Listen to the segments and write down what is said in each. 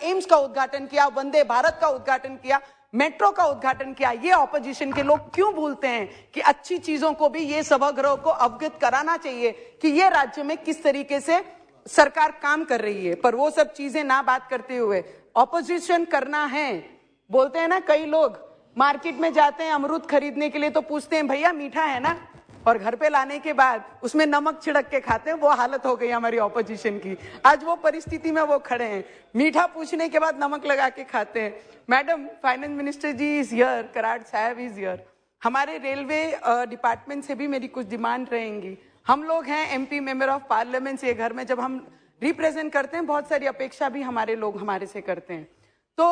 AIIMS का उद्घाटन किया, वंदे भारत का उद्घाटन किया, मेट्रो का उद्घाटन किया। ये ऑपोजिशन के लोग क्यों भूलते हैं कि अच्छी चीजों को भी ये सभागृह को अवगत कराना चाहिए कि ये राज्य में किस तरीके से सरकार काम कर रही है। पर वो सब चीजें ना बात करते हुए ऑपोजिशन करना है। बोलते हैं ना, कई लोग मार्केट में जाते हैं अमरूद खरीदने के लिए तो पूछते हैं भैया मीठा है ना, और घर पे लाने के बाद उसमें नमक छिड़क के खाते हैं। वो हालत हो गई हमारी ऑपोजिशन की। आज वो परिस्थिति में वो खड़े हैं, मीठा पूछने के बाद नमक लगा के खाते हैं। Madam, finance minister ji is here, Karad साहब इज हियर। हमारे रेलवे डिपार्टमेंट से भी मेरी कुछ डिमांड रहेंगी। हम लोग हैं एमपी मेंबर ऑफ पार्लियामेंट, ये घर में जब हम रिप्रेजेंट करते हैं बहुत सारी अपेक्षा भी हमारे लोग हमारे से करते हैं। तो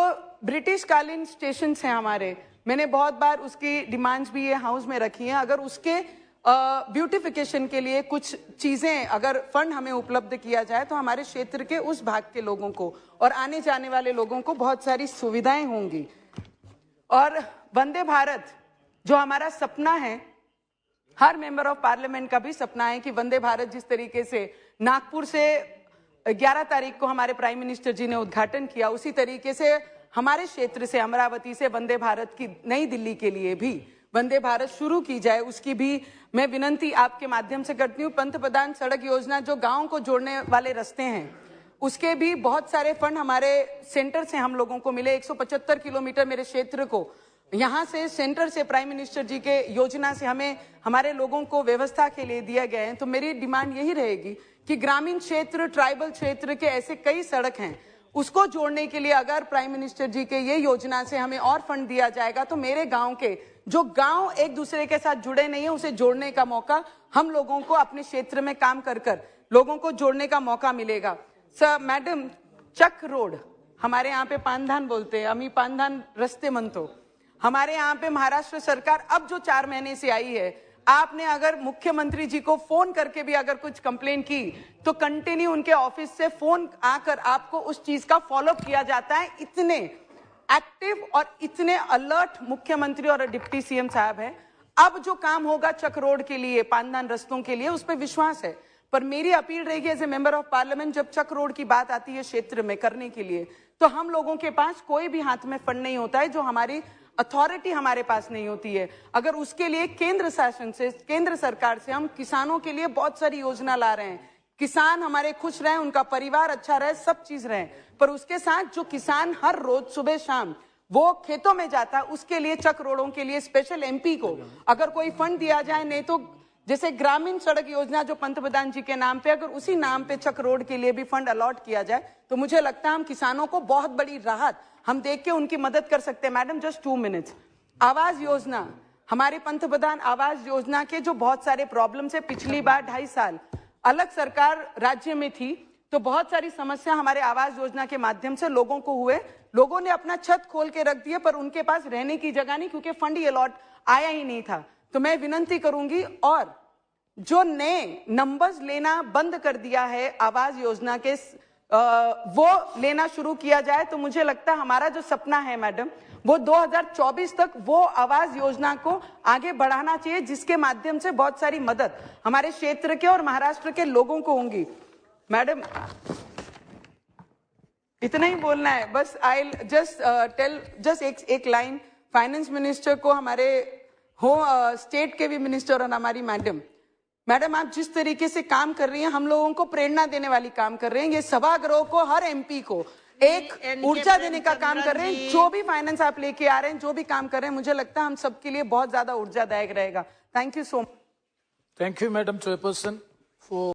ब्रिटिश कालीन स्टेशन हैं हमारे, मैंने बहुत बार उसकी डिमांड्स भी ये हाउस में रखी हैं। अगर उसके ब्यूटिफिकेशन के लिए कुछ चीजें, अगर फंड हमें उपलब्ध किया जाए तो हमारे क्षेत्र के उस भाग के लोगों को और आने जाने वाले लोगों को बहुत सारी सुविधाएं होंगी। और वंदे भारत जो हमारा सपना है, हर मेंबर ऑफ पार्लियामेंट का भी सपना है कि वंदे भारत जिस तरीके से नागपुर से 11 तारीख को हमारे प्राइम मिनिस्टर जी ने उद्घाटन किया, उसी तरीके से हमारे क्षेत्र से अमरावती से वंदे भारत की नई दिल्ली के लिए भी वंदे भारत शुरू की जाए। उसकी भी मैं विनंती आपके माध्यम से करती हूँ। पंतप्रधान सड़क योजना जो गांव को जोड़ने वाले रास्ते हैं, उसके भी बहुत सारे फंड हमारे सेंटर से हम लोगों को मिले। 175 किलोमीटर मेरे क्षेत्र को यहाँ से सेंटर से प्राइम मिनिस्टर जी के योजना से हमें हमारे लोगों को व्यवस्था के लिए दिया गया है। तो मेरी डिमांड यही रहेगी कि ग्रामीण क्षेत्र, ट्राइबल क्षेत्र के ऐसे कई सड़क हैं, उसको जोड़ने के लिए अगर प्राइम मिनिस्टर जी के ये योजना से हमें और फंड दिया जाएगा तो मेरे गांव के जो गांव एक दूसरे के साथ जुड़े नहीं है उसे जोड़ने का मौका हम लोगों को अपने क्षेत्र में काम कर लोगों को जोड़ने का मौका मिलेगा। सर, मैडम, चक रोड हमारे यहाँ पे पानधान बोलते हैं, अमी पानधान रस्ते मनतो। हमारे यहाँ पे महाराष्ट्र सरकार अब जो 4 महीने से आई है, आपने अगर मुख्यमंत्री जी को फोन करके भी अगर कुछ कंप्लेन की तो कंटिन्यू उनके ऑफिस से फोन आकर आपको उस चीज का फॉलोअप किया जाता है। इतने एक्टिव और इतने अलर्ट मुख्यमंत्री और डिप्टी सीएम साहब हैं। अब जो काम होगा चक रोड के लिए, पानदान रस्तों के लिए, उस पर विश्वास है। पर मेरी अपील रहेगी as a member of parliament, जब चक रोड की बात आती है क्षेत्र में करने के लिए, तो हम लोगों के पास कोई भी हाथ में फंड नहीं होता है, जो हमारी अथॉरिटी हमारे पास नहीं होती है। अगर उसके लिए केंद्र शासन से, केंद्र सरकार से हम किसानों के लिए बहुत सारी योजना ला रहे हैं, किसान हमारे खुश रहें, उनका परिवार अच्छा रहे, सब चीज रहे, पर उसके साथ जो किसान हर रोज सुबह शाम वो खेतों में जाता है, उसके लिए चक रोडों के लिए स्पेशल एमपी को अगर कोई फंड दिया जाए, नहीं तो जैसे ग्रामीण सड़क योजना जो पंतप्रधान जी के नाम पे, अगर उसी नाम पे चक रोड के लिए भी फंड अलॉट किया जाए तो मुझे लगता है हम किसानों को बहुत बड़ी राहत हम देख के उनकी मदद कर सकते हैं। Madam, just 2 minutes. Awas Yojana, हमारे पंतप्रधान आवास योजना के जो बहुत सारे प्रॉब्लम्स है, पिछली बार 2.5 साल अलग सरकार राज्य में थी तो बहुत सारी समस्या हमारे आवास योजना के माध्यम से लोगों को हुए। लोगों ने अपना छत खोल के रख दिया पर उनके पास रहने की जगह नहीं, क्योंकि फंड ही अलॉट आया ही नहीं था। तो मैं विनंती करूंगी, और जो नए नंबर्स लेना बंद कर दिया है आवास योजना के, वो लेना शुरू किया जाए तो मुझे लगता है हमारा जो सपना है मैडम, वो 2024 तक वो आवास योजना को आगे बढ़ाना चाहिए, जिसके माध्यम से बहुत सारी मदद हमारे क्षेत्र के और महाराष्ट्र के लोगों को होंगी। मैडम, इतना ही बोलना है बस। आई जस्ट टेल जस्ट एक लाइन फाइनेंस मिनिस्टर को, हमारे स्टेट के भी मिनिस्टर और हमारी मैडम, आप जिस तरीके से काम कर रही हैं हम लोगों को प्रेरणा देने वाली काम कर रहे हैं। ये सभागृह को, हर एमपी को एक ऊर्जा देने का काम कर रहे हैं। जो भी फाइनेंस आप लेके आ रहे हैं, जो भी काम कर रहे हैं, मुझे लगता है हम सबके लिए बहुत ज्यादा ऊर्जादायक रहेगा। Thank you so much. Thank you madam chairperson for